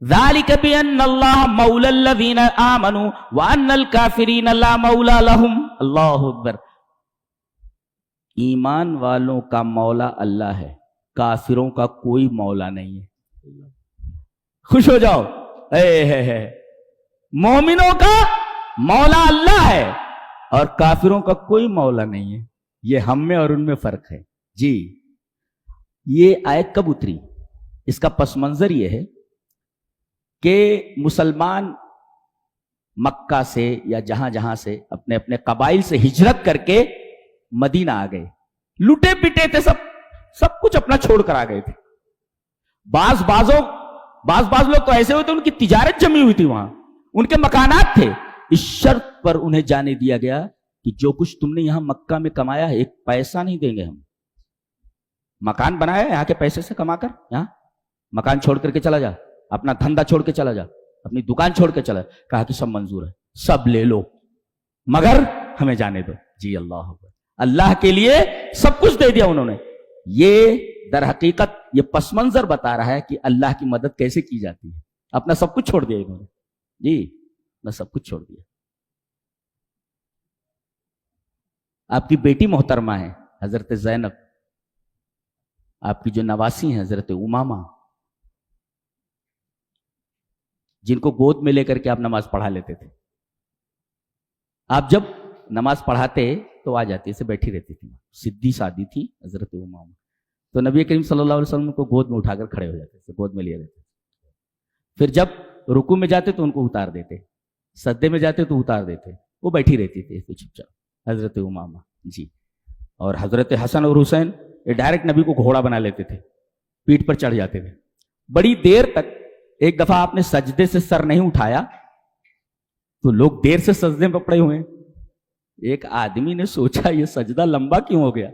ذالک بان اللہ مولی الذین آمنوا وان الکافرین لا مولی لہم. اللہ اکبر. ایمان والوں کا مولا اللہ ہے، کافروں کا کوئی مولا نہیں ہے. خوش ہو جاؤ. مومنوں کا مولا اللہ ہے اور کافروں کا کوئی مولا نہیں ہے. یہ ہم میں اور ان میں فرق ہے. جی یہ آیت کب اتری؟ اس کا پس منظر یہ ہے کہ مسلمان مکہ سے یا جہاں جہاں سے اپنے اپنے قبائل سے ہجرت کر کے مدینہ آ گئے. لٹے پٹے تھے، سب کچھ اپنا چھوڑ کر آ گئے تھے. بعض لوگ تو ایسے ہوئے تھے ان کی تجارت جمی ہوئی تھی، وہاں ان کے مکانات تھے. اس شرط پر انہیں جانے دیا گیا کہ جو کچھ تم نے یہاں مکہ میں کمایا ہے ایک پیسہ نہیں دیں گے ہم. مکان بنایا یہاں کے پیسے سے کما کر، یہاں مکان چھوڑ کر کے چلا جا، اپنا دھندا چھوڑ کے چلا جا، اپنی دکان چھوڑ کے چلا. کہا کہ سب منظور ہے، سب لے لو مگر ہمیں جانے دو. جی اللہ کے لیے سب کچھ دے دیا انہوں نے. یہ در حقیقت یہ پس منظر بتا رہا ہے کہ اللہ کی مدد کیسے کی جاتی ہے. اپنا سب کچھ چھوڑ دیا انہوں نے. جی اپنا سب کچھ چھوڑ دیا. آپ کی بیٹی محترمہ ہے حضرت زینب، آپ کی جو نواسی ہیں حضرت امامہ، جن کو گود میں لے کر کے آپ نماز پڑھا لیتے تھے. آپ جب نماز پڑھاتے تو آ جاتی سے بیٹھی رہتی تھی. سیدھی سادی تھی حضرت امامہ. تو نبی کریم صلی اللہ علیہ وسلم کو گود میں اٹھا کر کھڑے ہو جاتے تھے، گود میں لیے رہتے. پھر جب رکوع میں جاتے تو ان کو اتار دیتے، سجدے میں جاتے تو اتار دیتے. وہ بیٹھی رہتی تھی چپ چاپ حضرت امامہ. جی اور حضرت حسن اور حسین یہ ڈائریکٹ نبی کو گھوڑا بنا لیتے تھے، پیٹھ پر چڑھ جاتے تھے. بڑی دیر تک. ایک دفعہ آپ نے سجدے سے سر نہیں اٹھایا تو لوگ دیر سے سجدے میں پڑے ہوئے. ایک آدمی نے سوچا یہ سجدہ لمبا کیوں ہو گیا،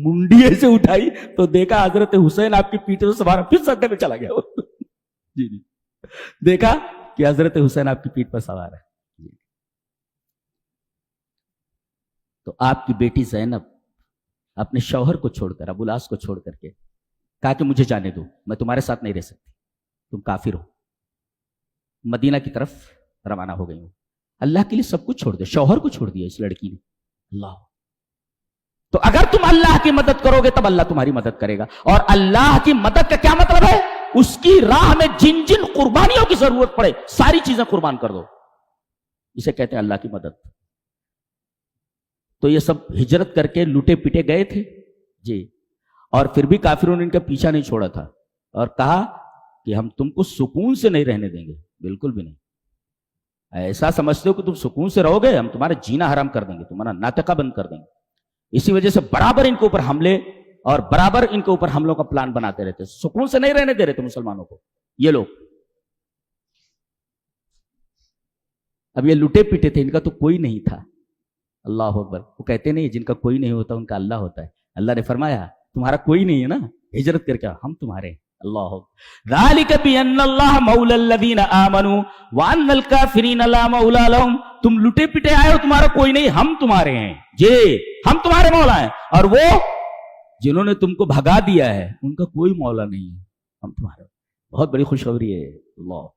منڈی ایسے اٹھائی تو دیکھا حضرت حسین آپ کی پیٹھ سے سوار پھر سجدے میں چلا گیا. جی دیکھا کہ حضرت حسین آپ کی پیٹھ پر سوار ہے. تو آپ کی بیٹی زینب اپنے شوہر کو چھوڑ کر، ابو العاص کو چھوڑ کر کے کہا کہ مجھے جانے دو، میں تمہارے ساتھ نہیں رہ سکتی، تم کافر ہو. مدینہ کی طرف روانہ ہو گئی ہوں. اللہ کے لیے سب کچھ چھوڑ دیا، شوہر کو چھوڑ دیا اس لڑکی نے. اللہ تو اگر تم اللہ کی مدد کرو گے تب اللہ تمہاری مدد کرے گا. اور اللہ کی مدد کا کیا مطلب ہے؟ اس کی راہ میں جن جن قربانیوں کی ضرورت پڑے ساری چیزیں قربان کر دو. اسے کہتے ہیں اللہ کی مدد. تو یہ سب ہجرت کر کے لوٹے پیٹے گئے تھے. جی اور پھر بھی کافروں نے ان کا پیچھا نہیں چھوڑا تھا اور کہا کہ ہم تم کو سکون سے نہیں رہنے دیں گے. بالکل بھی نہیں. ایسا سمجھتے ہو کہ تم سکون سے رہو گے، ہم تمہارا جینا حرام کر دیں گے، تمہارا ناطقہ بند کر دیں گے. اسی وجہ سے برابر ان کے اوپر حملے اور برابر ان کے اوپر حملوں کا پلان بناتے رہتے. سکون سے نہیں رہنے دے رہے تھے مسلمانوں کو یہ لوگ. اب یہ لٹے پیٹے تھے، ان کا تو کوئی نہیں تھا. اللہ اکبر. وہ کہتے نہیں جن کا کوئی نہیں ہوتا ان کا اللہ ہوتا ہے. اللہ نے فرمایا تمہارا کوئی نہیں ہے نا، ہجرت کر کے ہم تمہارے ہیں. اللہ ذالک بان اللہ مولی الذین آمنوا وان الکافرین لا مولی لہم. تم لٹے پٹے آئے ہو، تمہارا کوئی نہیں، ہم تمہارے ہیں. جی ہم تمہارے مولا ہیں. اور وہ جنہوں نے تم کو بھگا دیا ہے ان کا کوئی مولا نہیں ہے، ہم تمہارے. بہت بڑی خوشخبری ہے. اللہ